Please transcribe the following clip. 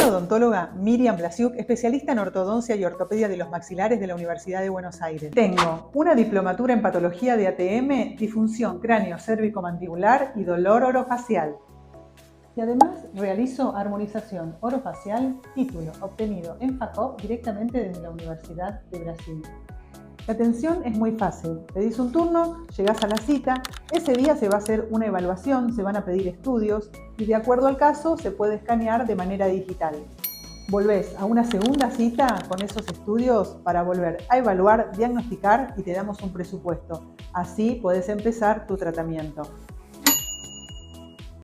la odontóloga Miriam Blasiuk, especialista en ortodoncia y ortopedia de los maxilares de la Universidad de Buenos Aires. Tengo una diplomatura en patología de ATM, disfunción cráneo-cérvico-mandibular y dolor orofacial. Y además realizo armonización orofacial, título obtenido en FACOP directamente desde la Universidad de Brasil. La atención es muy fácil. Pedís un turno, llegás a la cita, ese día se va a hacer una evaluación, se van a pedir estudios y de acuerdo al caso se puede escanear de manera digital. Volvés a una segunda cita con esos estudios para volver a evaluar, diagnosticar y te damos un presupuesto. Así podés empezar tu tratamiento.